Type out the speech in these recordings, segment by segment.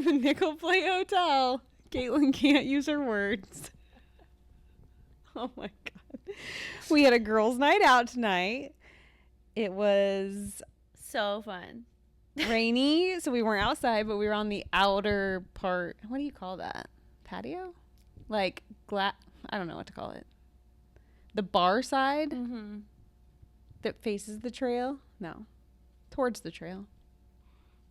the Nickel Plate Hotel. Caitlin can't use her words. Oh my God. We had a girls' night out tonight. It was so fun. rainy, so we weren't outside, but we were on the outer part. What do you call that? Patio? Like, I don't know what to call it. The bar side that faces the trail? No. Towards the trail.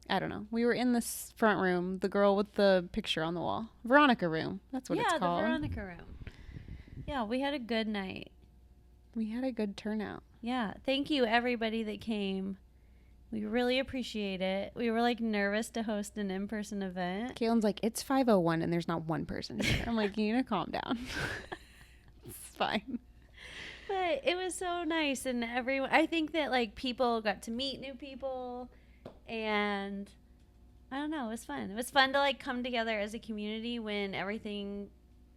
I don't know. We were in this front room, the girl with the picture on the wall. Veronica room. That's what it's called. Yeah, the Veronica room. Yeah, we had a good night. We had a good turnout. Yeah. Thank you, everybody that came. We really appreciate it. We were like nervous to host an in-person event. Caitlin's like, it's 5:01 and there's not one person here. I'm like, you need to calm down. It's fine. But it was so nice, and everyone. I think that like people got to meet new people, and I don't know, it was fun. It was fun to like come together as a community when everything,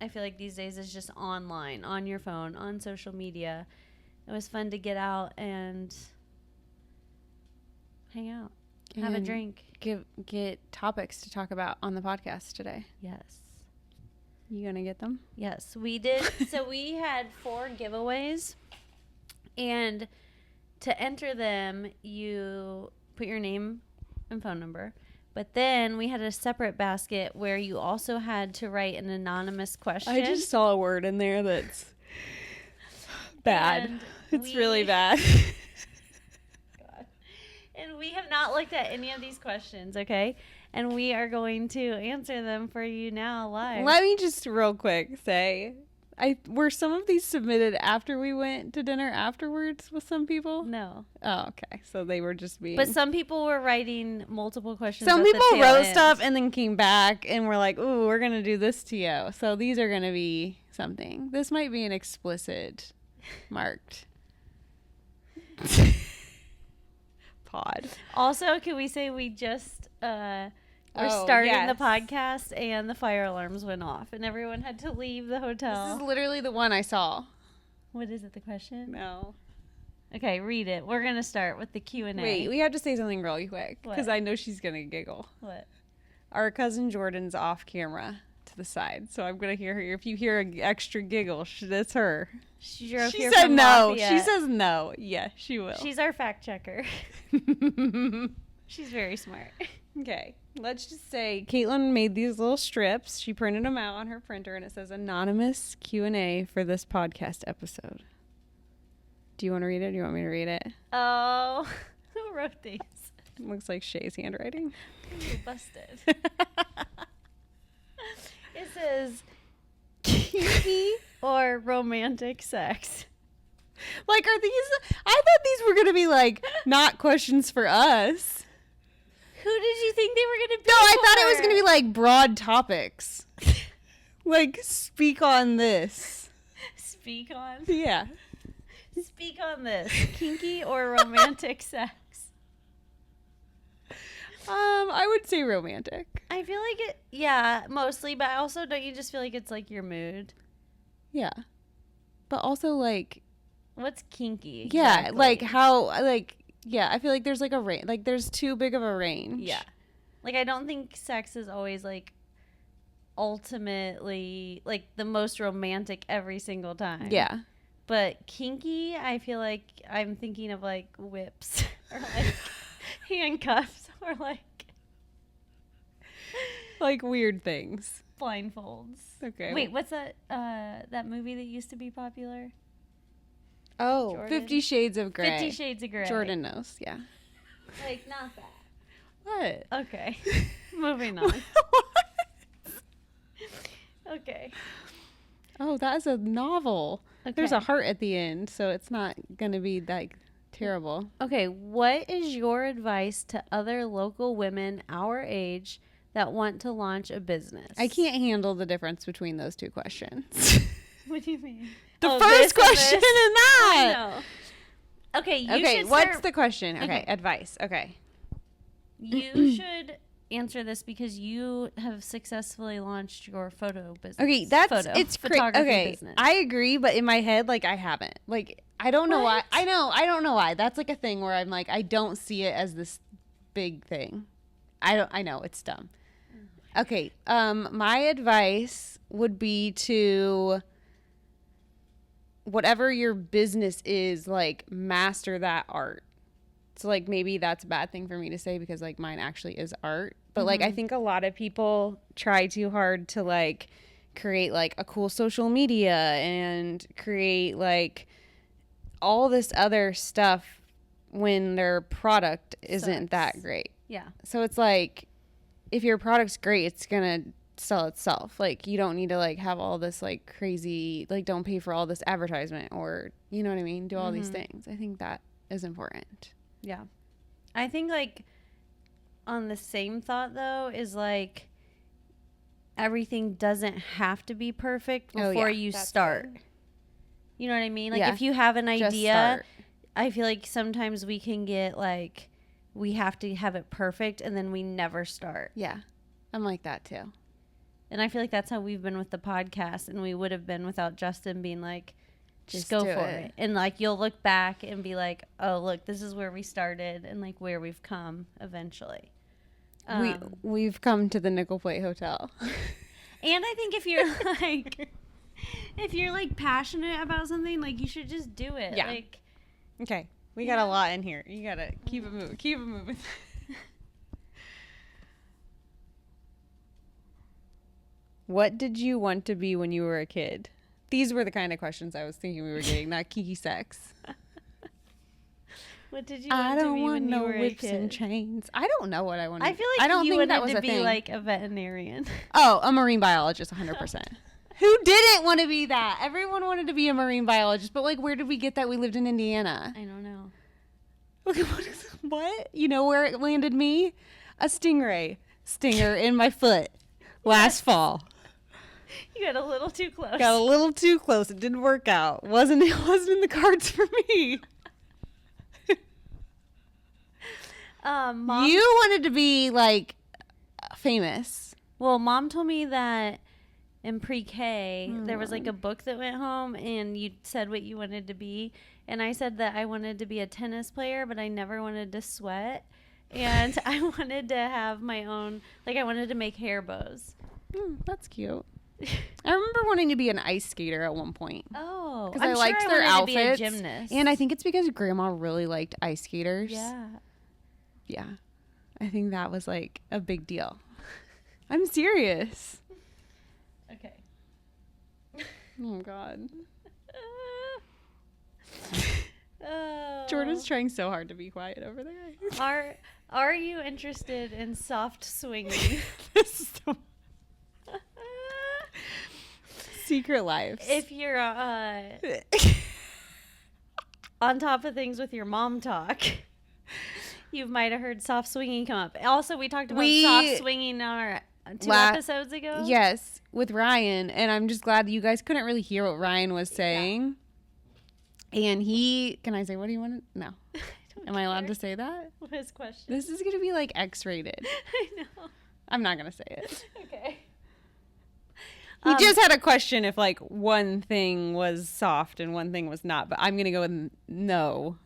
I feel like these days, is just online, on your phone, on social media. It was fun to get out and hang out, have a drink, get topics to talk about on the podcast today. Yes. You gonna get them? Yes, we did. So we had 4 giveaways, and to enter them, you put your name and phone number. But then we had a separate basket where you also had to write an anonymous question. I just saw a word in there that's bad. And it's really bad. God. And we have not looked at any of these questions, okay? And we are going to answer them for you now live. Let me just real quick say, were some of these submitted after we went to dinner afterwards with some people? No. Oh, okay. So they were just being... But some people were writing multiple questions. Some people wrote stuff and then came back and were like, ooh, we're going to do this to you. So these are going to be something. This might be an explicit marked pod. Also, can we say we just... we're starting the podcast and the fire alarms went off and everyone had to leave the hotel. This is literally the one I saw. What is it, the question? No. Okay, read it. We're going to start with the Q&A. Wait, we have to say something really quick because I know she's going to giggle. What? Our cousin Jordan's off camera to the side, so I'm going to hear her. If you hear an extra giggle, that's her. She drove she here said from no. Lafayette. She says no. Yeah, she will. She's our fact checker. She's very smart. Okay, let's just say Caitlin made these little strips. She printed them out on her printer, and it says anonymous Q&A for this podcast episode. Do you want to read it? Or do you want me to read it? Oh, who wrote these? It looks like Shay's handwriting. Ooh, busted. It says kinky or romantic sex. Like, are these... I thought these were going to be, like, not questions for us. Who did you think they were going to be? No, I thought it was going to be, like, broad topics. Like, speak on this. Speak on? Yeah. Speak on this. Kinky or romantic sex? I would say romantic. I feel like it, yeah, mostly, but also don't you just feel like it's, like, your mood? Yeah. But also, like... What's kinky? Exactly? Yeah, like, how, like... Yeah, I feel like there's, like, a range. Like, there's too big of a range. Yeah. Like, I don't think sex is always, like, ultimately, like, the most romantic every single time. Yeah. But kinky, I feel like I'm thinking of, like, whips. Or, like, handcuffs. Or, like... Like, weird things. Blindfolds. Okay. Wait, what's that movie that used to be popular? Oh, Jordan? 50 Shades of Grey. 50 Shades of Grey. Jordan knows, yeah. Like, not that. What? Okay. Moving on. Okay. Oh, that is a novel. Okay. There's a heart at the end, so it's not going to be, like, terrible. Okay, what is your advice to other local women our age that want to launch a business? I can't handle the difference between those two questions. What do you mean? The first question and that. I know. Okay, you should what's the question? Okay, advice. Okay. You should answer this because you have successfully launched your photo business. Okay, it's photography okay, business. I agree, but in my head, like, I haven't. Like, I don't know why. I don't know why. That's like a thing where I'm like, I don't see it as this big thing. I know it's dumb. Okay. My advice would be to, whatever your business is, like, master that art. So, like, maybe that's a bad thing for me to say because, like, mine actually is art. But, like, I think a lot of people try too hard to, like, create, like, a cool social media and create, like, all this other stuff when their product isn't that great. Yeah. So it's like, if your product's great, it's gonna sell itself. Like, you don't need to, like, have all this, like, crazy, like, don't pay for all this advertisement, or, you know what I mean, do all these things. I think that is important. Yeah. I think, like, on the same thought, though, is, like, everything doesn't have to be perfect before you start. Good. You know what I mean? Like, if you have an idea, I feel like sometimes we can get, like, we have to have it perfect, and then we never start. Yeah. I'm like that, too. And I feel like that's how we've been with the podcast, and we would have been without Justin being like, just go for it. And, like, you'll look back and be like, oh, look, this is where we started and, like, where we've come eventually. We've come to the Nickel Plate Hotel. And I think if you're, like... if you're, like, passionate about something, like, you should just do it. Yeah. Like, okay. We got a lot in here. You got to keep it moving. Keep it moving. What did you want to be when you were a kid? These were the kind of questions I was thinking we were getting, not Kiki sex. What did you want to be when you were a kid? I don't want no whips and chains. I don't know what I wanted. I feel like you wanted to be, like, a veterinarian. Oh, a marine biologist, 100%. Who didn't want to be that? Everyone wanted to be a marine biologist, but, like, where did we get that? We lived in Indiana. I don't know. Okay, what? You know where it landed me? A stingray stinger in my foot last fall. You got a little too close. Got a little too close. It didn't work out. It wasn't in the cards for me. Mom, you wanted to be, like, famous. Well, Mom told me that in pre-K, there was, like, a book that went home, and you said what you wanted to be. And I said that I wanted to be a tennis player, but I never wanted to sweat. And I wanted to have my own, like, I wanted to make hair bows. That's cute. I remember wanting to be an ice skater at one point. Oh, because I liked their outfits. To be a gymnast. And I think it's because Grandma really liked ice skaters. Yeah. Yeah. I think that was, like, a big deal. I'm serious. Okay. Oh, God. Oh. Jordan's trying so hard to be quiet over there. Are you interested in soft swinging? This is so... Secret lives. If you're on top of things with your mom talk, you might have heard soft swinging come up. Also, we talked about soft swinging on our 2 episodes ago. Yes, with Ryan, and I'm just glad that you guys couldn't really hear what Ryan was saying. Yeah. And can I say what do you want to? No. Am I allowed to say that? What is question? This is going to be, like, X-rated. I know. I'm not going to say it. Okay. He just had a question if, like, one thing was soft and one thing was not, but I'm going to go with no.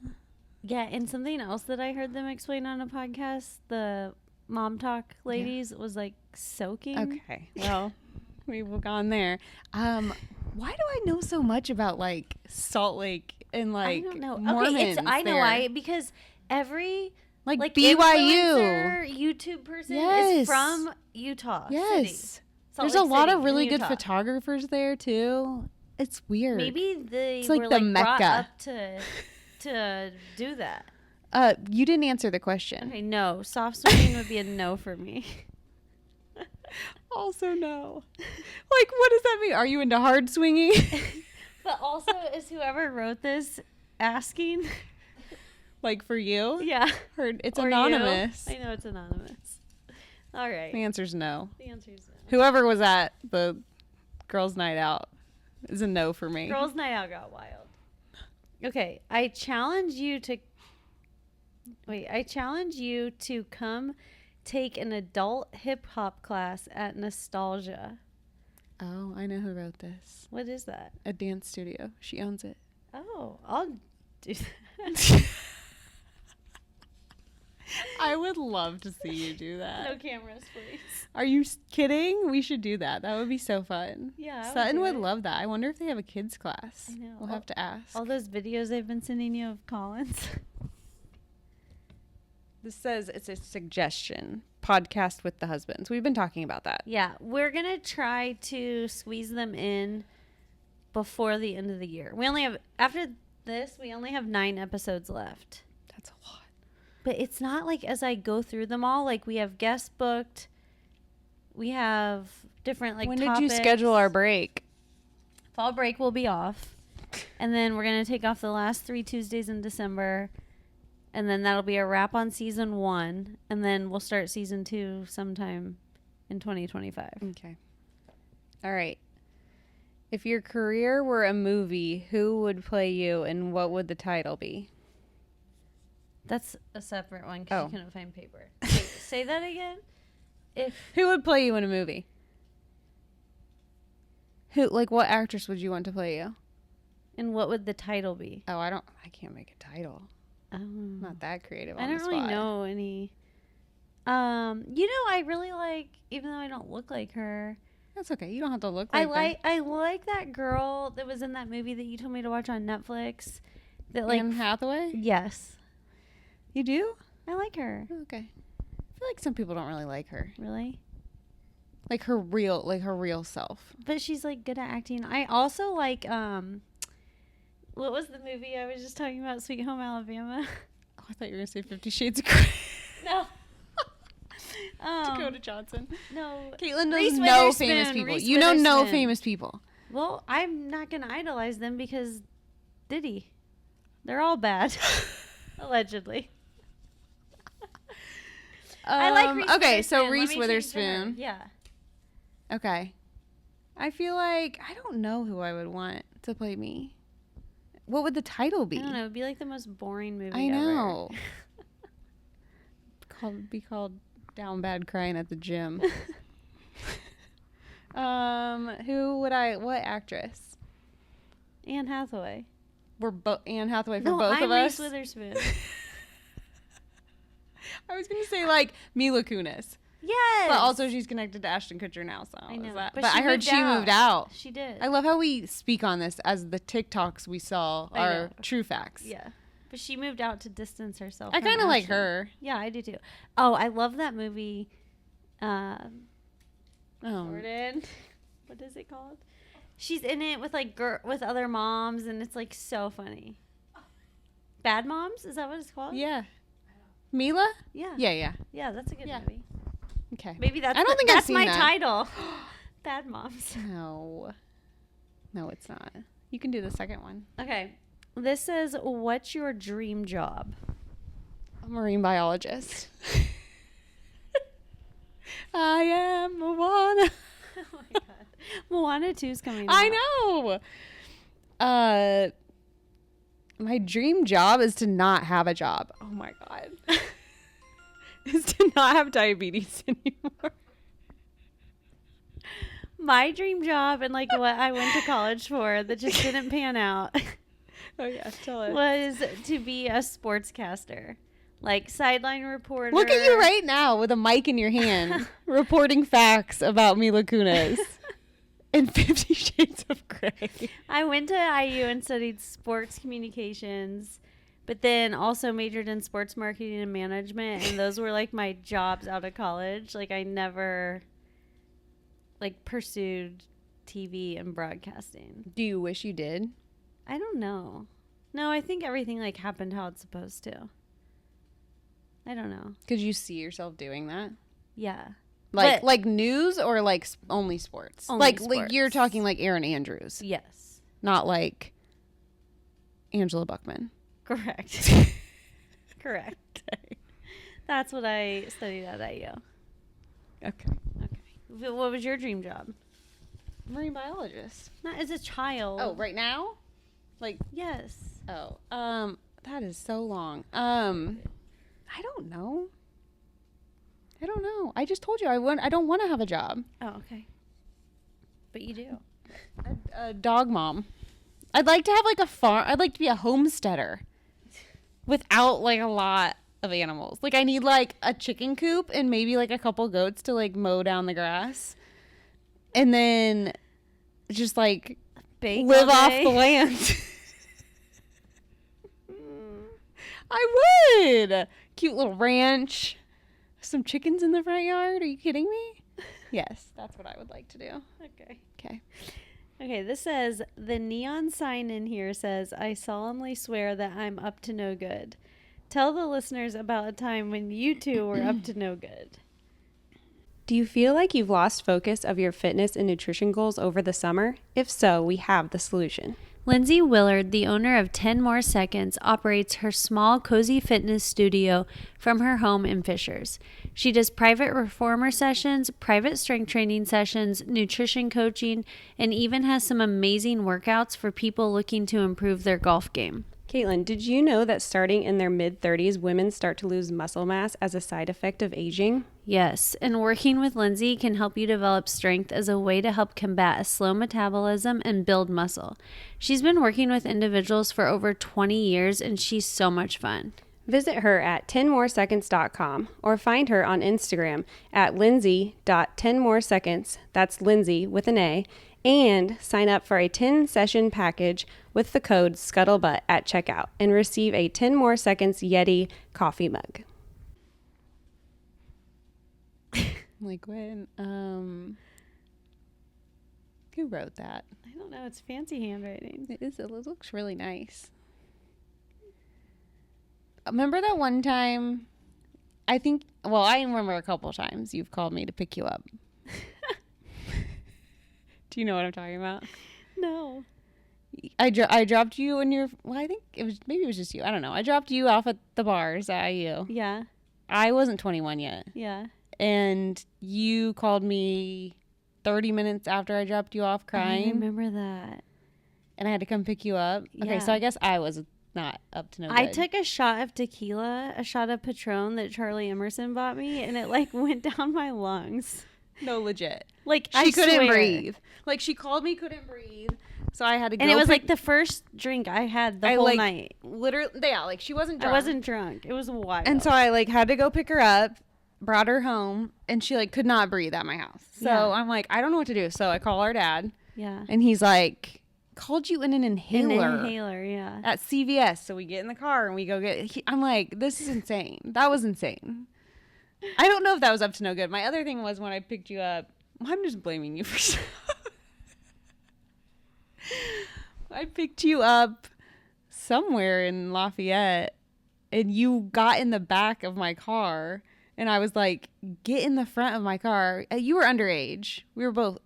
Yeah, and something else that I heard them explain on a podcast, the Mom Talk ladies, was, like, soaking. Okay. Well, we've gone there. Why do I know so much about, like, Salt Lake and, like, I don't know. Mormons because every... Like BYU. YouTube person is from Utah City. There's a lot of really good photographers there, too. It's weird. Maybe it's like the Mecca. Brought up to do that. You didn't answer the question. Okay, no. Soft swinging would be a no for me. Also no. Like, what does that mean? Are you into hard swinging? But also, is whoever wrote this asking? Like, for you? Yeah. It's anonymous. I know it's anonymous. All right. The answer's no. The answer's no. Whoever was at the girls' night out is a no for me. Girls' night out got wild. Okay, I challenge you to come take an adult hip hop class at Nostalgia. Oh, I know who wrote this. What is that? A dance studio. She owns it. Oh, I'll do that. I would love to see you do that. No cameras, please. Are you kidding? We should do that. That would be so fun. Yeah. Sutton would love that. I wonder if they have a kids class. I know. We'll have to ask. All those videos they've been sending you of Collins. This says it's a suggestion. Podcast with the husbands. We've been talking about that. Yeah. We're going to try to squeeze them in before the end of the year. We only have, after this, we only have 9 episodes left. That's a lot. But it's not like as I go through them all, like we have guests booked. We have different like When topics. did you schedule our break? Fall break will be off. And then we're going to take off the last 3 Tuesdays in December. And then that'll be a wrap on season 1. And then we'll start season 2 sometime in 2025. Okay. All right. If your career were a movie, who would play you and what would the title be? That's a separate one because you couldn't find paper. Wait, say that again. Who would play you in a movie? What actress would you want to play you? And what would the title be? Oh, I can't make a title. I'm not that creative on I don't the really spot. know any. I really like, even though I don't look like her. That's okay. You don't have to look like her. I like that girl that was in that movie that you told me to watch on Netflix. That Anne Hathaway? Yes. You do? I like her. Oh, okay. I feel like some people don't really like her. Really? Like her real self. But she's like good at acting. I also like what was the movie I was just talking about? Sweet Home Alabama. Oh, I thought you were gonna say 50 Shades of Grey. No. Dakota Johnson. No. Caitlin knows Reese no Witherspoon, famous people. Reese You know no Witherspoon. famous people. Well, I'm not gonna idolize them because Diddy. They're all bad. Allegedly. I like Reese okay, so Witherspoon. Let Reese me change to her. Witherspoon. Yeah. Okay. I feel like I don't know who I would want to play me. What would the title be? I don't know. It'd be like the most boring movie I know. Be called Down Bad Crying at the Gym. What actress? Anne Hathaway. We're Anne Hathaway for No, both I'm of us. Reese Witherspoon. I was gonna say like Mila Kunis, Yes. but also she's connected to Ashton Kutcher now. So I know. But But I she heard moved she out. moved out. She did. I love how we speak on this as the TikToks we saw I are know. true facts. Yeah. But she moved out to distance herself. I from kind of like Ashton. her. Yeah, I do too. Oh, I love that movie. Jordan. What is it called? She's in it with like with other moms, and it's like so funny. Bad Moms? Is that what it's called? Yeah. Mila? Yeah. Yeah. Yeah, that's a good Yeah. movie. Okay. Maybe that's I don't think I've that's seen my that. title. Bad Moms. No, it's not. You can do the second one. Okay. This says, what's your dream job? A marine biologist. I am Moana. Oh my god. Moana 2 is coming out. I know. My dream job is to not have a job. Oh my god. Is to not have diabetes anymore. My dream job and like what I went to college for that just didn't pan out Oh yeah, tell it. was to be a sportscaster. Like sideline reporter. Look at you right now with a mic in your hand, reporting facts about Mila Kunis in 50 Shades of Grey. I went to IU and studied sports communications, but then also majored in sports marketing and management, and those were like my jobs out of college. Like I never like pursued TV and broadcasting. Do you wish you did? I don't know. No, I think everything like happened how it's supposed to. I don't know. Could you see yourself doing that? Yeah. Like news or like only sports? Only like sports. you're talking like Erin Andrews, Yes. not like Angela Buckman. Correct. Correct. Okay. That's what I studied at IU. Okay. Okay. What was your dream job? Marine biologist. Not as a child. Oh, right now? Like Yes. that is so long. I don't know. I just told you I don't want to have a job. Oh, okay. But you do. A dog mom. I'd like to have like a farm. I'd like to be a homesteader without like a lot of animals. Like I need like a chicken coop and maybe like a couple goats to like mow down the grass. And then just like live off the land. I would. Cute little ranch. Some chickens in the front yard. Are you kidding me? Yes, that's what I would like to do. Okay, this says, the neon sign in here says, I solemnly swear that I'm up to no good. Tell the listeners about a time when you two were up to no good. Do you feel like you've lost focus of your fitness and nutrition goals over the summer? If so, we have the solution. Lindsay Willard, the owner of 10 More Seconds, operates her small, cozy fitness studio from her home in Fishers. She does private reformer sessions, private strength training sessions, nutrition coaching, and even has some amazing workouts for people looking to improve their golf game. Caitlin, did you know that starting in their mid-30s, women start to lose muscle mass as a side effect of aging? Yes, and working with Lindsay can help you develop strength as a way to help combat a slow metabolism and build muscle. She's been working with individuals for over 20 years, and she's so much fun. Visit her at 10moreseconds.com or find her on Instagram at lindsay.10moreseconds. That's Lindsay with an A. And sign up for a 10-session package with the code SCUTTLEBUTT at checkout and receive a 10 More Seconds Yeti coffee mug. Like when, who wrote that? I don't know. It's fancy handwriting. It is. It looks really nice. Remember that one time, I remember a couple times you've called me to pick you up. Do you know what I'm talking about? No. I dropped you in your, I think maybe it was just you. I don't know. I dropped you off at the bars at IU. Yeah. I wasn't 21 yet. Yeah. And you called me 30 minutes after I dropped you off crying. I remember that. And I had to come pick you up. Yeah. Okay, so I guess I was not up to no good. I took a shot of tequila, a shot of Patron that Charlie Emerson bought me, and it like went down my lungs. No, legit. Like she couldn't breathe. Like she called me, couldn't breathe. So I had to go. And it was like the first drink I had the whole night. Literally, yeah, like she wasn't drunk. I wasn't drunk. It was wild. And so I like had to go pick her up, brought her home, and she like could not breathe at my house. So Yeah. I'm like, I don't know what to do. So I call our dad. Yeah. And he's like, called you in an inhaler. An inhaler, yeah. At CVS. So we get in the car and we go I'm like, this is insane. That was insane. I don't know if that was up to no good. My other thing was when I picked you up, I'm just blaming you for stuff. I picked you up somewhere in Lafayette and you got in the back of my car and I was like, get in the front of my car. You were underage. We were both,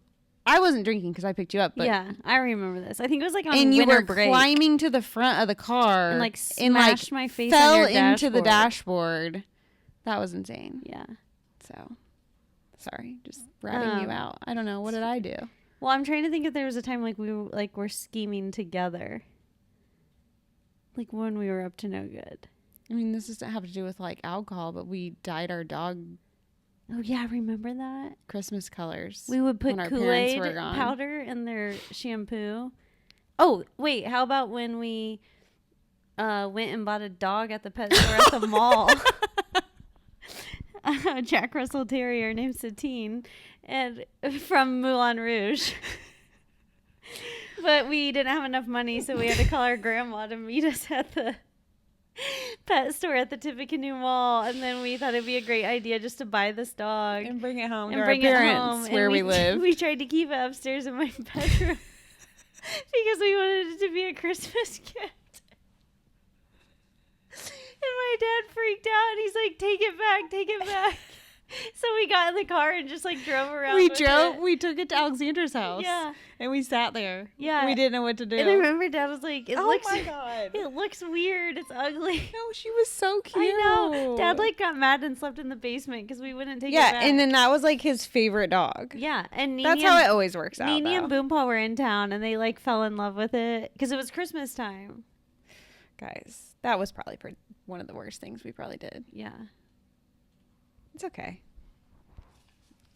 I wasn't drinking because I picked you up. But yeah, I remember this. I think it was like on and you winter were break. climbing to the front of the car And like smashed my face fell on your into the dashboard. dashboard. That was insane. Yeah. So, sorry, just ratting you out. I don't know. What did I do? Well, I'm trying to think if there was a time like we were scheming together. Like when we were up to no good. I mean, this doesn't have to do with like alcohol, but we dyed our dog Oh yeah, remember that? Christmas colors. We would put when our parents Kool-Aid were gone. powder in their shampoo. Oh, wait, how about when we went and bought a dog at the pet store at the mall? A Jack Russell Terrier named Satine, and from Moulin Rouge. But we didn't have enough money, so we had to call our grandma to meet us at the pet store at the Tippecanoe Mall, and then we thought it'd be a great idea just to buy this dog and bring it home and to bring our it parents home. where And we live. We tried to keep it upstairs in my bedroom because we wanted it to be a Christmas gift. And my dad freaked out, and he's like, "Take it back, take it back." So we got in the car and just like drove around. We with drove. it. We took it to Alexandra's house. Yeah. And we sat there. Yeah. We didn't know what to do. And I remember Dad was like, "It oh looks, my god, it looks weird. It's ugly." no, she was so cute. I know. Dad like got mad and slept in the basement because we wouldn't take it yeah, back. and then that was like his favorite dog. Yeah, and Nini That's how it always works out. Nini though. and Boompaw were in town, and they like fell in love with it because it was Christmas time. Guys, that was probably one of the worst things we probably did. Yeah, It's okay.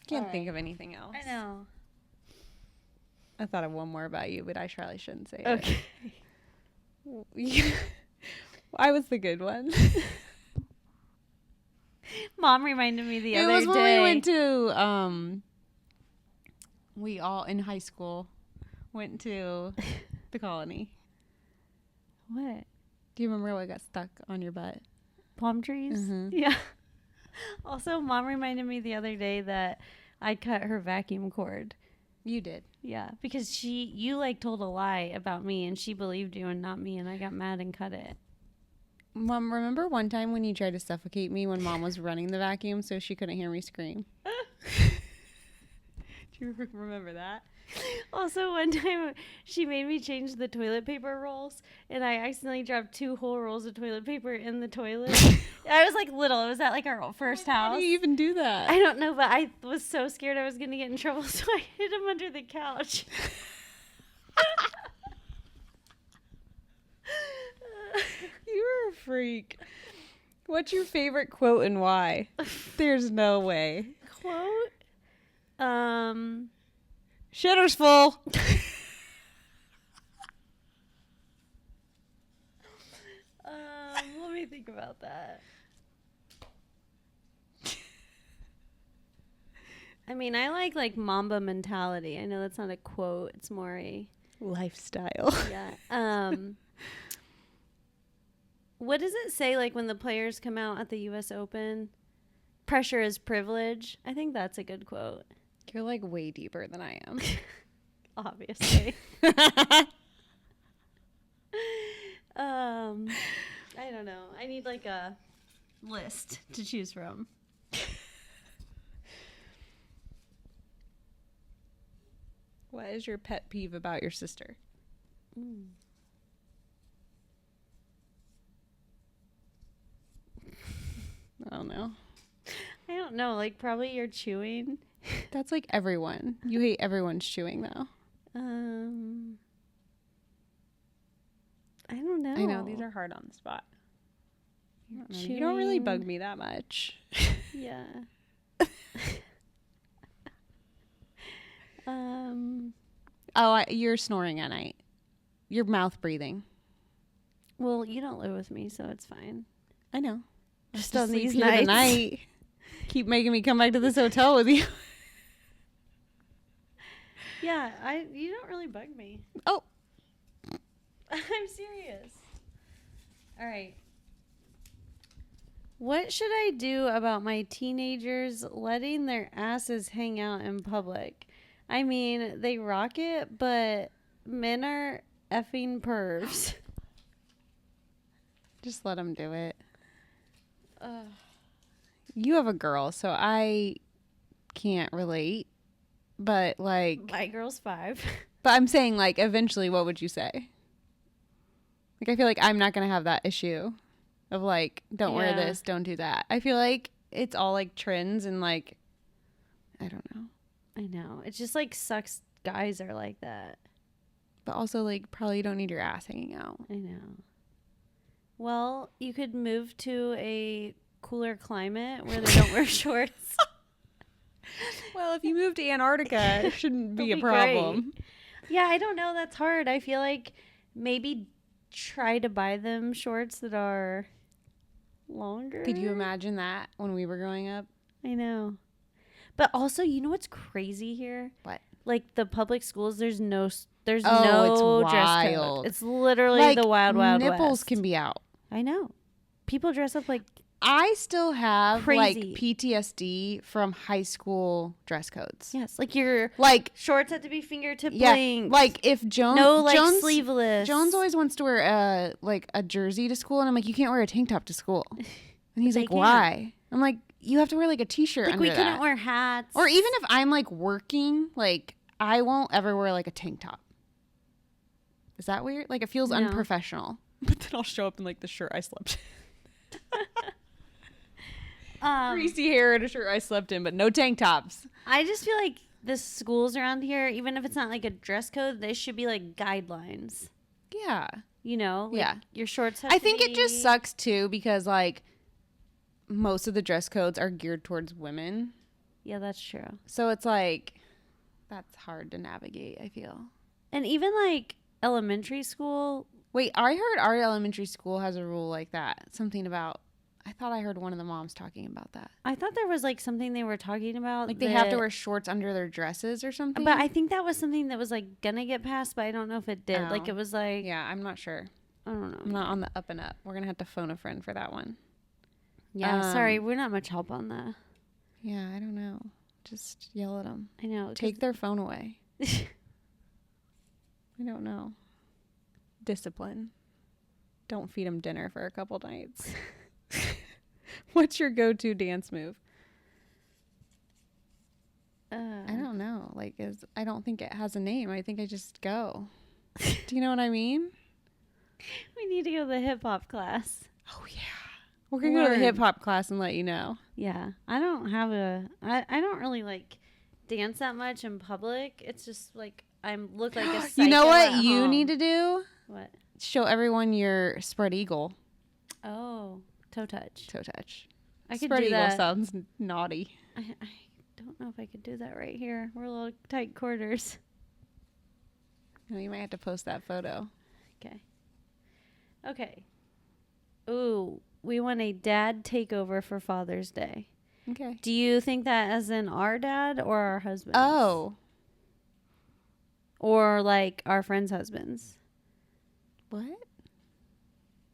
Can't All think right. of anything else. I know. I thought of one more about you, but I probably shouldn't say Okay. it. I was the good one. Mom reminded me the It other was when day. we went to we all in high school went to the colony. What? Do you remember what got stuck on your butt? Palm trees? Mhm. Yeah. Also, Mom reminded me the other day that I cut her vacuum cord. You did. Yeah, because you like told a lie about me and she believed you and not me, and I got mad and cut it. Mom, remember one time when you tried to suffocate me when Mom was running the vacuum so she couldn't hear me scream? Do you remember that? Also, one time she made me change the toilet paper rolls, and I accidentally dropped 2 whole rolls of toilet paper in the toilet. I was like little. It was at like our first How house. do you even do that? I don't know, but I was so scared I was going to get in trouble, so I hid him under the couch. You're a freak. What's your favorite quote and why? There's no way. Quote? Shitter's full. Let me think about that. I mean, I like Mamba mentality. I know that's not a quote. It's more a Lifestyle. yeah. What does it say like when the players come out at the US Open? Pressure is privilege. I think that's a good quote. You're like way deeper than I am. Obviously. I don't know. I need like a list to choose from. What is your pet peeve about your sister? I don't know. I don't know. Like probably you're chewing. That's like everyone. You hate everyone's chewing though. I don't know. I know these are hard on the spot. You don't really bug me that much. Yeah. You're snoring at night. You're mouth breathing. Well, you don't live with me, so it's fine. I know. Just Just on sleep these here nights. tonight. Keep making me come back to this hotel with you. Yeah, you don't really bug me. Oh. I'm serious. All right. What should I do about my teenagers letting their asses hang out in public? I mean, they rock it, but men are effing pervs. Just let them do it. You have a girl, so I can't relate. But like, My girl's 5. but I'm saying like, eventually, what would you say? Like, I feel like I'm not gonna have that issue of like, don't wear Yeah. this, don't do that. I feel like it's all like trends and like, I don't know. I know. It just like sucks guys are like that. But also like, probably you don't need your ass hanging out. I know. Well, you could move to a cooler climate where they don't wear shorts. Well, if you move to Antarctica, it shouldn't be a That'll be problem. Yeah, I don't know. That's hard. I feel like maybe try to buy them shorts that are longer. Could you imagine that when we were growing up? I know. But also, you know what's crazy here? What? Like the public schools, there's no it's dress wild. code. It's literally Like, the wild nipples west. can be out. I know. People dress up like I still have Crazy. like PTSD from high school dress codes. yes, like your Like, shorts have to be fingertip yeah, length. like if Jones, no like Jones, sleeveless. Jones always wants to wear a jersey to school, and I'm like, you can't wear a tank top to school. And he's They like, can. why? I'm like, you have to wear like a t-shirt like under we that. couldn't wear hats. Or even if I'm like working, like I won't ever wear like a tank top. Is that weird? Like it feels No. unprofessional. But then I'll show up in like the shirt I slept in. Greasy hair and a shirt I slept in, but no tank tops. I just feel like the schools around here, even if it's not like a dress code, they should be like guidelines. Yeah. You know? Like Yeah. Your shorts have I to think it just be- sucks too because like most of the dress codes are geared towards women. Yeah, that's true. So it's like that's hard to navigate, I feel. And even like elementary school, Wait, I heard our elementary school has a rule like that. Something about I thought I heard one of the moms talking about that. I thought there was like something they were talking about. Like they have to wear shorts under their dresses or something. But I think that was something that was like gonna get passed, but I don't know if it did. Like it was like, yeah, I'm not sure. I don't know. I'm not on the up and up. We're gonna have to phone a friend for that one. Yeah, sorry, we're not much help on that. Yeah, I don't know. Just yell at them. I know. Take their phone away. I don't know. Discipline. Don't feed them dinner for a couple nights. What's your go-to dance move? I don't know. Like, I don't think it has a name. I think I just go. Do you know what I mean? We need to go to the hip hop class. Oh yeah. We're going to go to the hip hop class and let you know. Yeah. I don't really like dance that much in public. It's just like I look like a psycho. You know what at you home. need to do? What? Show everyone your spread eagle. Oh, toe touch. Toe touch. I could spread do eagle that. sounds naughty. I don't know if I could do that right here. We're a little tight quarters. No, you might have to post that photo. Okay. Ooh, we want a dad takeover for Father's Day. Okay. Do you think that as in our dad or our husbands? Oh. Or like our friends' husbands? What?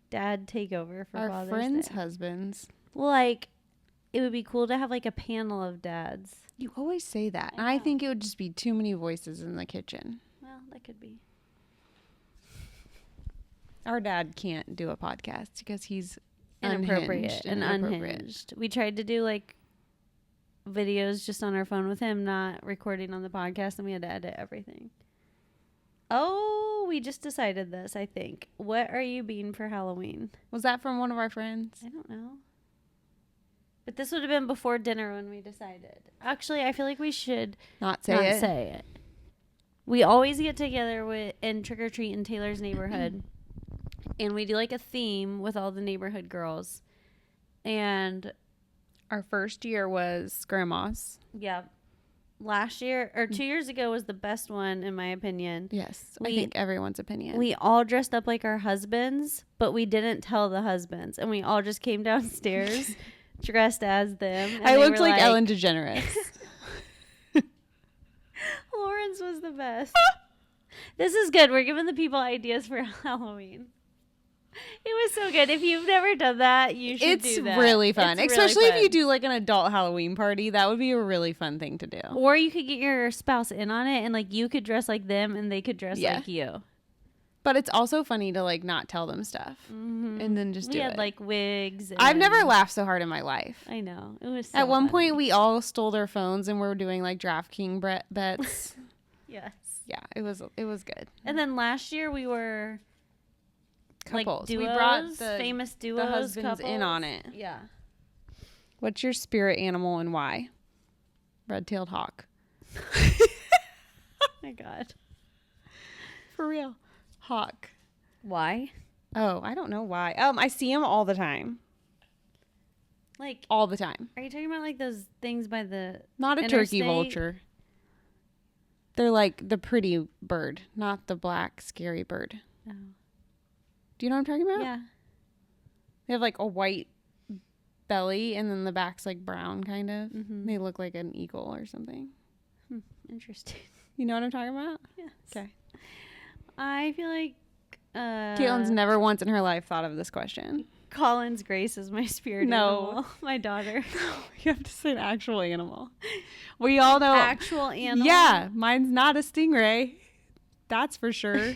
Dad takeover for Our Father's friends' Day. husbands. Well, like, it would be cool to have like a panel of dads. You always say that. I I know. think it would just be too many voices in the kitchen. Well, that could be. Our dad can't do a podcast because he's Inappropriate and inappropriate. unhinged. We tried to do like videos just on our phone with him, not recording on the podcast, and we had to edit everything. Oh, we just decided this, I think. What are you being for Halloween? Was that from one of our friends? I don't know. But this would have been before dinner when we decided. Actually, I feel like we should Not not say it. say it. We always get together and trick or treat in Taylor's neighborhood. And we do like a theme with all the neighborhood girls. And Our first year was grandma's. yeah, last year or 2 years ago was the best one in my opinion. Yes. I We- think everyone's opinion. We all dressed up like our husbands, but we didn't tell the husbands. And we all just came downstairs dressed as them. And I they looked were like Ellen DeGeneres. Lawrence was the best. This is good. We're giving the people ideas for Halloween. It was so good. If you've never done that, you should do that. It's really fun. It's really Especially if you fun. do like an adult Halloween party. That would be a really fun thing to do. Or you could get your spouse in on it and like you could dress like them and they could dress Yeah. like you. But it's also funny to like not tell them stuff and then just do We had it. like wigs. I've never and- laughed so hard in my life. I know. It was so At one funny. point, we all stole their phones and we were doing like DraftKings bets. Yes. Yeah, it was good. And then last year we were Couples. like duos, We brought the famous duos, husbands in couples. on it. Yeah. What's your spirit animal and why? Red-tailed hawk. Oh my God. For real. Hawk. Why? Oh, I don't know why. I see him all the time. Like, All the time. are you talking about like those things by the Not a turkey interstate? vulture. They're like the pretty bird, not the black scary bird. Oh. Do you know what I'm talking about? Yeah. They have like a white belly and then the back's like brown kind of. Mm-hmm. They look like an eagle or something. Interesting. You know what I'm talking about? Yes. Okay. I feel like Caitlin's never once in her life thought of this question. Colin's Grace is my spirit No. animal. My daughter. You have to say an actual animal. We all know. Actual animal? Yeah, mine's not a stingray. That's for sure.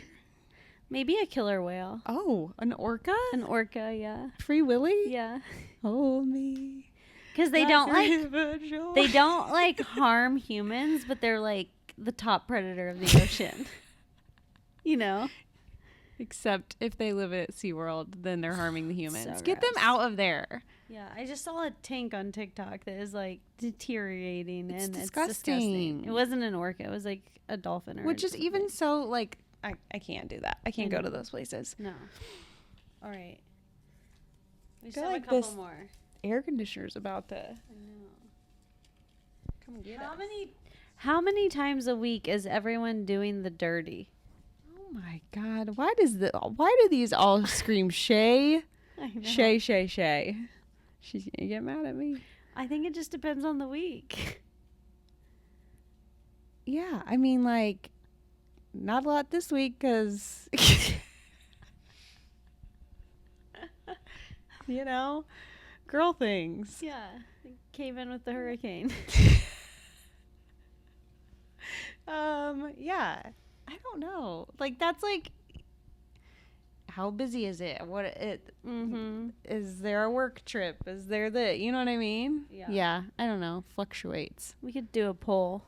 Maybe a killer whale. Oh, an orca? An orca, yeah. Free Willy? Yeah. Hold me. Because they like don't a like river joy. they don't like harm humans, but they're like the top predator of the ocean. You know? Except if they live at SeaWorld, then they're harming the humans. So Get them gross. out of there. Yeah, I just saw a tank on TikTok that is like deteriorating It's and disgusting. it's disgusting. It wasn't an orca, it was like a dolphin or Which is something. even so, like, I can't do that. I can't I go to know. those places. No. All right. We feel still have like a couple this- more. Air conditioner's about to I know. come get How us. how many times a week is everyone doing the dirty? Oh my God. Why do these all scream Shay? I know. Shay, Shay, Shay. She's gonna get mad at me. I think it just depends on the week. Yeah, I mean, like, not a lot this week because, you know, girl things. Yeah. Came in with the hurricane. Yeah, I don't know. Like, that's like, how busy is it? What it is there a work trip? Is there you know what I mean? Yeah, I don't know. Fluctuates. We could do a poll.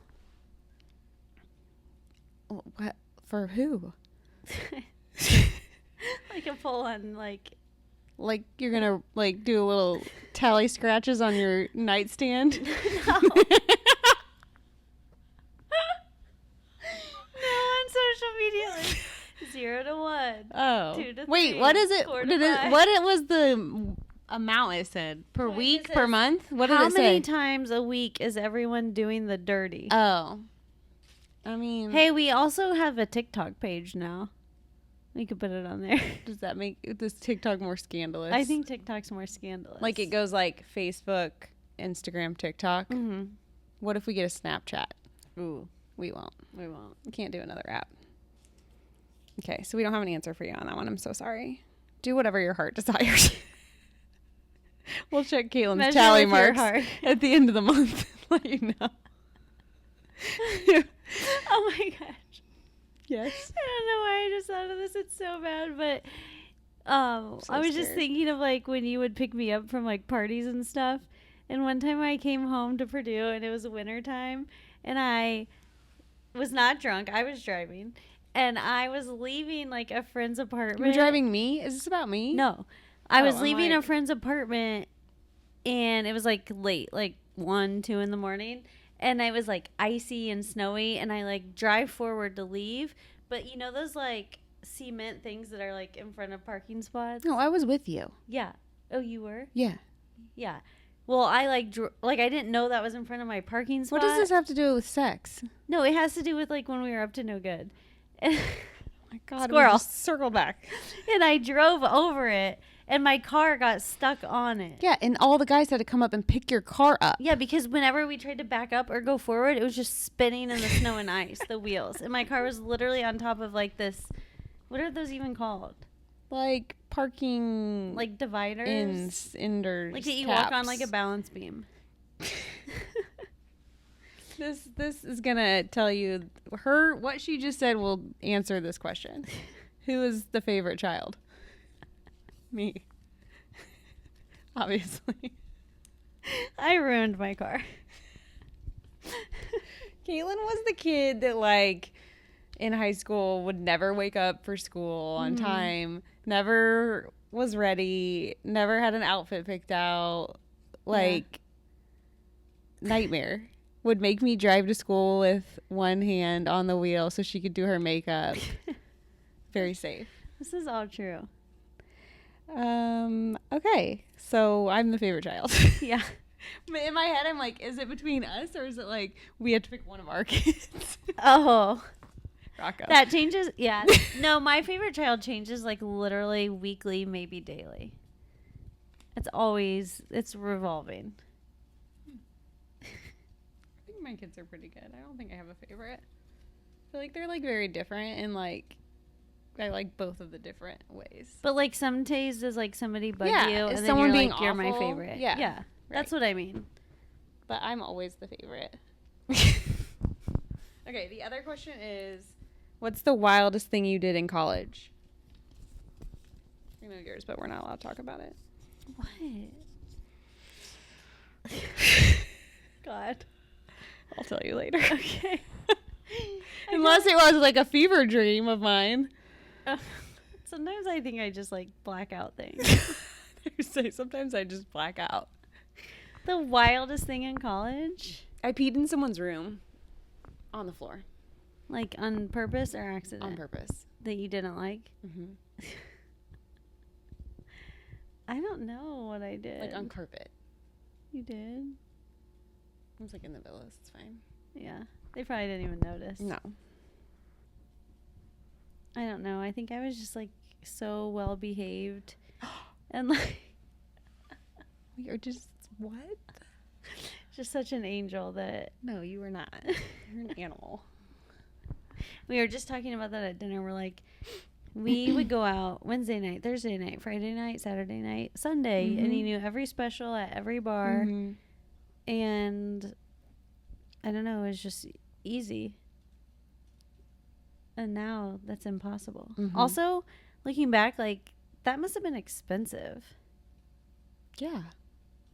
What for who? Like a poll on like you're gonna like do a little tally scratches on your nightstand? No. No, on social media, like 0 to 1. Oh, 2 to 3. wait, what is it? 4 to Did it 5. what it was the amount it said per Like, week, it per says, month? What did How it many say? times a week is everyone doing the dirty? Oh, I mean, Hey, we also have a TikTok page now. We could put it on there. does that make this TikTok more scandalous? I think TikTok's more scandalous. like it goes like Facebook, Instagram, TikTok. Mm-hmm. What if we get a Snapchat? Ooh, We won't. we won't. We can't do another app. Okay, so we don't have an answer for you on that one. I'm so sorry. Do whatever your heart desires. We'll check Caitlin's Measure tally with your marks heart. at the end of the month. Let you know. Oh my gosh. Yes. I don't know why I just thought of this. It's so bad, but So I was just scared. thinking of like when you would pick me up from like parties and stuff. And one time I came home to Purdue and it was winter time and I was not drunk. I was driving and I was leaving like a friend's apartment. You were driving me? Is this about me? No. I was I'm leaving like- a friend's apartment and it was like late, like 1, 2 in the morning. And it was like icy and snowy and I like drive forward to leave. But you know those like cement things that are like in front of parking spots? No, I was with you. Yeah. Oh, you were? Yeah. Yeah. Well, I like I didn't know that was in front of my parking spot. What does this have to do with sex? No, it has to do with like when we were up to no good. And, Oh my God. Squirrel. We just circle back. and I drove over it and my car got stuck on it. Yeah, and all the guys had to come up and pick your car up. Yeah, because whenever we tried to back up or go forward, it was just spinning in the snow and ice, the wheels. And my car was literally on top of like this, what are those even called? Like parking Like dividers? inders. Like that you walk on like a balance beam. This is gonna tell you what she just said will answer this question. Who is the favorite child? Me. Obviously. I ruined my car. Caitlin was the kid that like in high school would never wake up for school on time, never was ready, never had an outfit picked out, like nightmare. Would make me drive to school with one hand on the wheel so she could do her makeup. Very safe. This is all true. Okay. So I'm the favorite child. Yeah. In my head I'm like, is it between us or is it like we have to pick one of our kids? Oh. Rocco. That changes. Yeah. No, my favorite child changes like literally weekly, maybe daily. It's revolving. I think my kids are pretty good. I don't think I have a favorite. I feel like they're like very different and like I like both of the different ways. But like some days does like somebody bug Yeah, you is and then someone you're being like, you're my awful? favorite. Yeah, Yeah. That's what I mean. But I'm always the favorite. Okay, the other question is, what's the wildest thing you did in college? I know yours, but we're not allowed to talk about it. What? God. I'll tell you later. Okay. Unless it was like a fever dream of mine. Sometimes I think I just like black out things. Say sometimes I just black out. The wildest thing in college? I peed in someone's room on the floor Like on purpose or accident? on purpose. That you didn't like? Mm-hmm. I don't know what I did. Like on carpet. You did? I was like in the villas. It's fine. Yeah. They probably didn't even notice. No. I don't know. I think I was just like so well behaved. And like We are just, what? Just such an angel that No, you were not. You're an animal. we were just talking about that at dinner. We're like, we would go out Wednesday night, Thursday night, Friday night, Saturday night, Sunday, and he knew every special at every bar. And I don't know, it was just easy. And now that's impossible. Also, looking back, like, that must have been expensive. Yeah.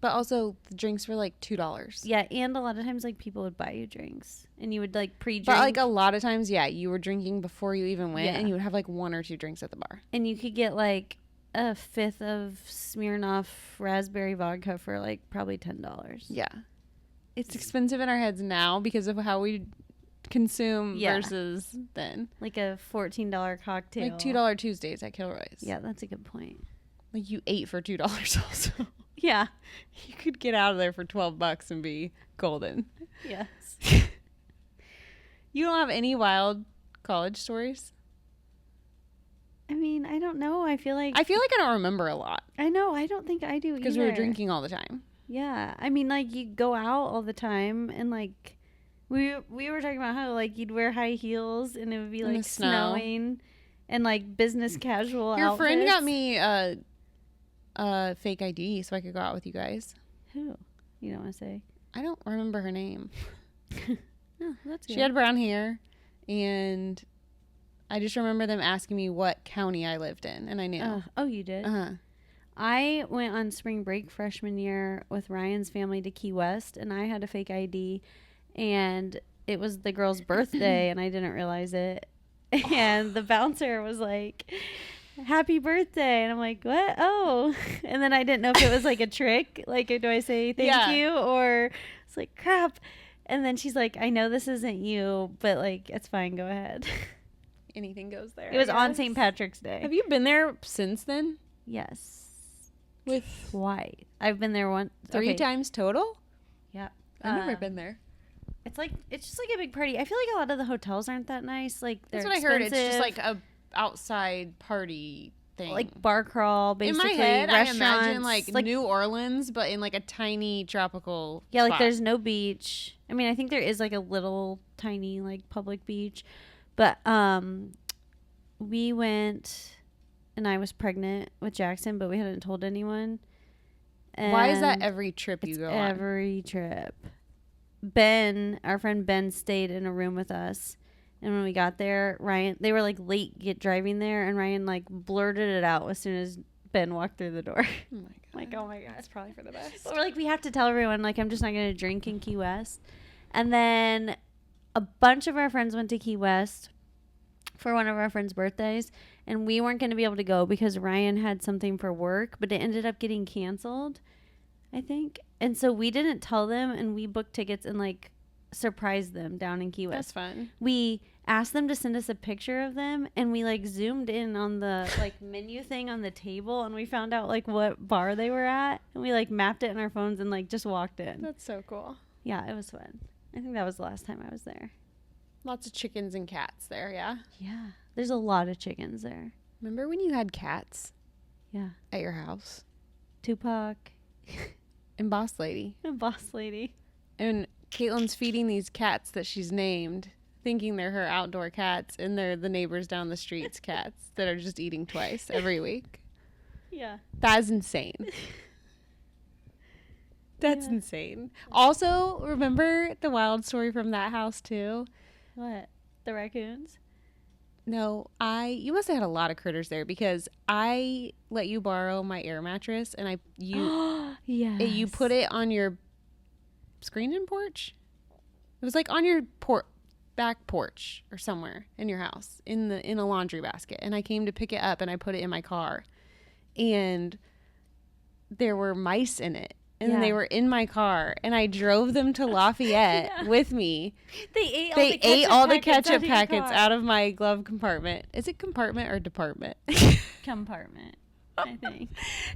But also, the drinks were like $2. Yeah, and a lot of times, like, people would buy you drinks. And you would, like, pre-drink. But, like, a lot of times, yeah, you were drinking before you even went. Yeah. And you would have, like, 1 or 2 drinks at the bar. And you could get, like, a fifth of Smirnoff raspberry vodka for, like, probably $10. Yeah. It's expensive in our heads now because of how we consume versus then. Like a $14 cocktail. Like $2 Tuesdays at Kilroy's. Yeah, that's a good point. Like, you ate for $2 also. Yeah. You could get out of there for $12 and be golden. Yes. You don't have any wild college stories? I mean, I don't know. I feel like I don't remember a lot. I know. I don't think I do Because we were either. drinking all the time. Yeah. I mean, like, you go out all the time and, like, we were talking about how, like, you'd wear high heels and it would be, In the like, snow. snowing and, like, business casual Your friend got outfits. me a fake ID so I could go out with you guys. Who? You don't want to say? I don't remember her name. Oh, that's good. She had brown hair, and I just remember them asking me what county I lived in, and I knew. Oh, you did? Uh-huh. I went on spring break freshman year with Ryan's family to Key West, and I had a fake ID, and it was the girl's birthday, and I didn't realize it. And the bouncer was like, "Happy birthday." And I'm like, "What? Oh." And then I didn't know if it was like a trick. Like, do I say thank you? Or it's like, crap. And then she's like, "I know this isn't you, but, like, it's fine. Go ahead." Anything goes there. It was I on guess. St. Patrick's Day. Have you been there since then? Yes. With Why? I've been there once. 3 times total? Yeah. I've never been there. It's just like a big party. I feel like a lot of the hotels aren't that nice. Like, they're That's what I heard. It's just expensive. like a outside party thing. Like bar crawl, basically. in my head, I restaurants. imagine like New Orleans, but in like a tiny tropical. Yeah, like spot. there's no beach. I mean, I think there is like a little tiny like public beach, but we went, and I was pregnant with Jackson, but we hadn't told anyone. Why is that And every trip you it's go on? every trip. Ben, our friend Ben, stayed in a room with us. And when we got there, Ryan, they were like late driving there, and Ryan like blurted it out as soon as Ben walked through the door. Oh my god! Like, oh my god, That's probably for the best. but we're like, we have to tell everyone, like, I'm just not going to drink in Key West. And then a bunch of our friends went to Key West for one of our friends' birthdays, and we weren't going to be able to go because Ryan had something for work, but it ended up getting canceled, I think. And so we didn't tell them, and we booked tickets and like surprised them down in Key West. That's fun. We asked them to send us a picture of them, and we like zoomed in on the like menu thing on the table, and we found out like what bar they were at, and we like mapped it in our phones and like just walked in. That's so cool. Yeah, it was fun. I think that was the last time I was there. Lots of chickens and cats there. Yeah. Yeah, there's a lot of chickens there. Remember when you had cats Yeah, at your house? Tupac And Boss Lady. and Boss Lady. And Caitlin's feeding these cats that she's named, thinking they're her outdoor cats, and they're the neighbors down the street's cats that are just eating twice every week. Yeah. That's insane. That's Yeah. insane. Also, remember the wild story from that house too? What? The raccoons? No, you must have had a lot of critters there because I let you borrow my air mattress and Yeah. you put it on your screened-in porch. It was like on your back porch or somewhere in your house in a laundry basket, and I came to pick it up and I put it in my car, and there were mice in it. And Yeah. they were in my car, and I drove them to Lafayette Yeah. with me. They They ate all the ketchup out packets out of my glove compartment. Is it compartment or department? compartment, I think.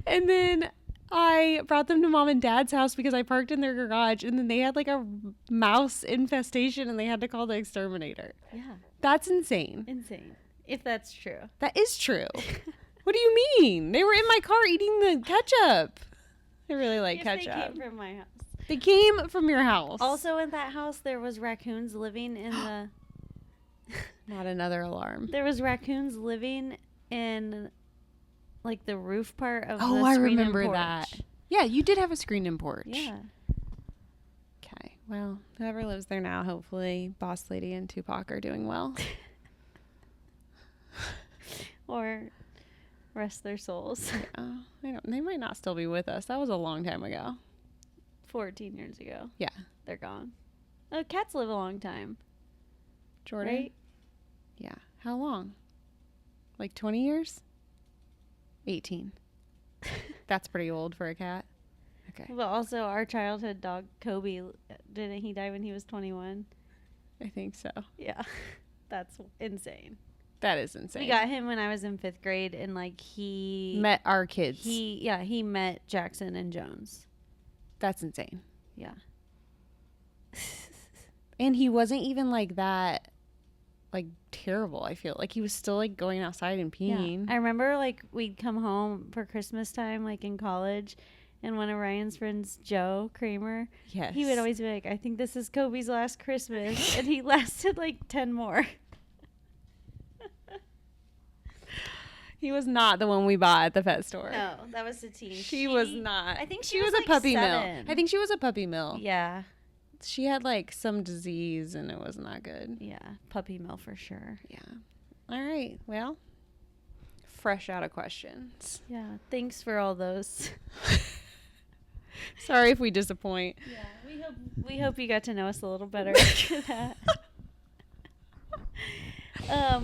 And then I brought them to Mom and Dad's house because I parked in their garage, and then they had like a mouse infestation, and they had to call the exterminator. Yeah. That's insane. Insane. If that's true. That is true. What do you mean? They were in my car eating the ketchup. They really like Yes, ketchup. They came from my house. They came from your house. Also, in that house, there was raccoons living in the. Not another alarm. There was raccoons living in, like, the roof part of the Oh, I screen and remember porch. that. Yeah, you did have a screen and porch. Yeah. Okay. Well, whoever lives there now, hopefully Boss Lady and Tupac are doing well. Or rest their souls. Yeah. They might not still be with us. That was a long time ago. 14 years ago. Yeah. They're gone. Cats live a long time. Jordan? Right? Yeah. How long? Like 20 years? 18. That's pretty old for a cat. Okay. But also, our childhood dog, Kobe, didn't he die when he was 21? I think so. Yeah. That's insane. That is insane. We got him when I was in 5th grade, and, like, he... Met our kids. He met Jackson and Jones. That's insane. Yeah. And he wasn't even like that, like, terrible. I feel like he was still like going outside and peeing. Yeah. I remember, like, we'd come home for Christmas time, like, in college, and one of Ryan's friends, Joe Kramer, Yes. he would always be like, I think this is Kobe's last Christmas. And he lasted like 10 more. He was not the one we bought at the pet store. No, that was Satine. She was not. I think she was a like puppy 7. mill. I think she was a puppy mill. Yeah. She had like some disease and it was not good. Yeah. Puppy mill for sure. Yeah. All right. Well, fresh out of questions. Yeah. Thanks for all those. Sorry if we disappoint. Yeah. We hope you got to know us a little better after that.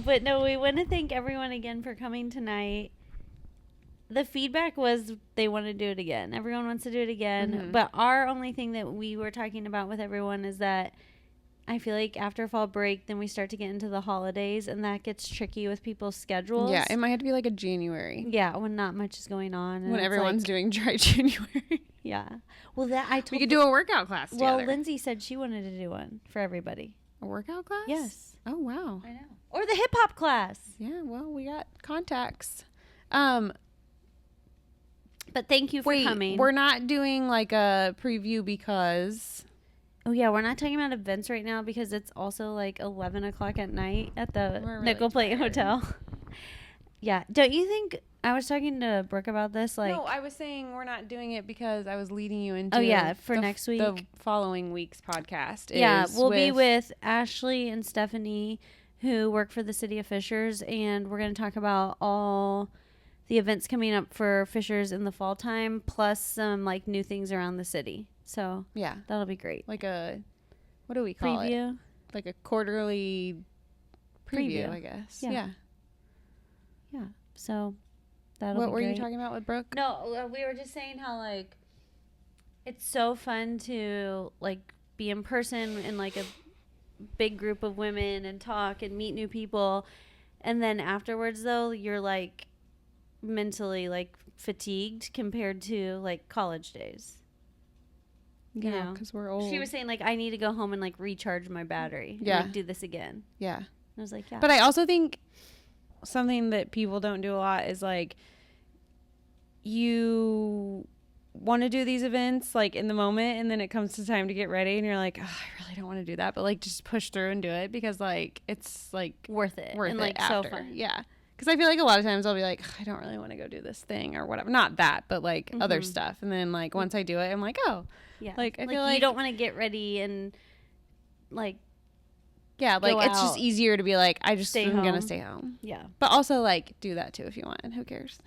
But no, we want to thank everyone again for coming tonight. The feedback was they want to do it again. Everyone wants to do it again. Mm-hmm. But our only thing that we were talking about with everyone is that I feel like after fall break, then we start to get into the holidays, and that gets tricky with people's schedules. Yeah, it might have to be like a January. Yeah, when not much is going on. When everyone's doing dry January. Yeah. Well, that I told We could do a workout class together. Well, Lindsay said she wanted to do one for everybody. A workout class? Yes. Oh, wow. I know. Or the hip hop class. Yeah, well, we got contacts. But thank you for coming. We're not doing like a preview because... Oh, yeah, we're not talking about events right now because it's also like 11 o'clock at night at the We're really Nickel Plate tired. Hotel. Yeah. Don't you think... I was talking to Brooke about this. Like, no, I was saying we're not doing it because I was leading you into... Oh, yeah, for next week. The following week's podcast. Yeah, is we'll be with Ashley and Stephanie, who work for the City of Fishers, and we're going to talk about all the events coming up for Fishers in the fall time, plus some like new things around the city. So Yeah. that'll be great. Like a... What do we call it? Preview. Like a quarterly preview, Preview. I guess. Yeah. Yeah. So that'll be What were great. you talking about with Brooke? No, we were just saying how like it's so fun to like be in person in like a big group of women and talk and meet new people, and then afterwards though you're like mentally like fatigued compared to like college days. You Yeah, know? because we're old. She was saying like I need to go home and like recharge my battery. And, Yeah. like, do this again. Yeah. And I was like, yeah. But I also think something that people don't do a lot is like you want to do these events like in the moment, and then it comes to time to get ready and you're like, oh, I really don't want to do that, but like just push through and do it because like it's like worth it. worth and it like after. so fun. Yeah. Because I feel like a lot of times I'll be like, I don't really want to go do this thing or whatever. Not that, but like other Mhm. stuff. And then like once I do it, I'm like, oh, Yeah. Like, I feel you like- don't want to get ready and like yeah, like Go it's just out. easier to be like, I just Stay am going to home. stay home. yeah. But also like do that too if you want. Who cares?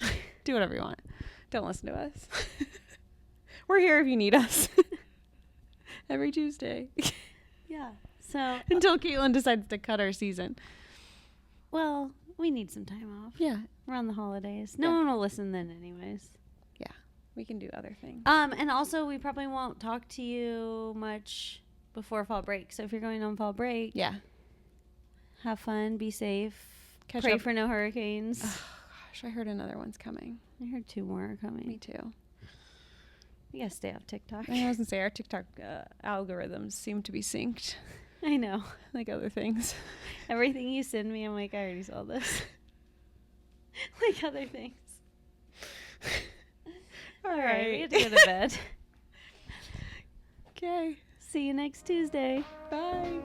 Do whatever you want. Don't listen to us. We're here if you need us. Every Tuesday. Yeah. So Until Caitlin decides to cut our season. well, we need some time off. Yeah. Around the holidays. No Yeah. one will listen then anyways. We can do other things. And also we probably won't talk to you much before fall break. So if you're going on fall break, Yeah. have fun, be safe. Catch Pray up. for no hurricanes. Gosh, I heard another one's coming. I heard 2 more are coming. Me too. You gotta stay off TikTok. I was going to say our TikTok algorithms seem to be synced I know. like other things. Everything you send me, I'm like, I already saw this. Like other things. All All right. right. We have to go to bed. Okay. See you next Tuesday. Bye.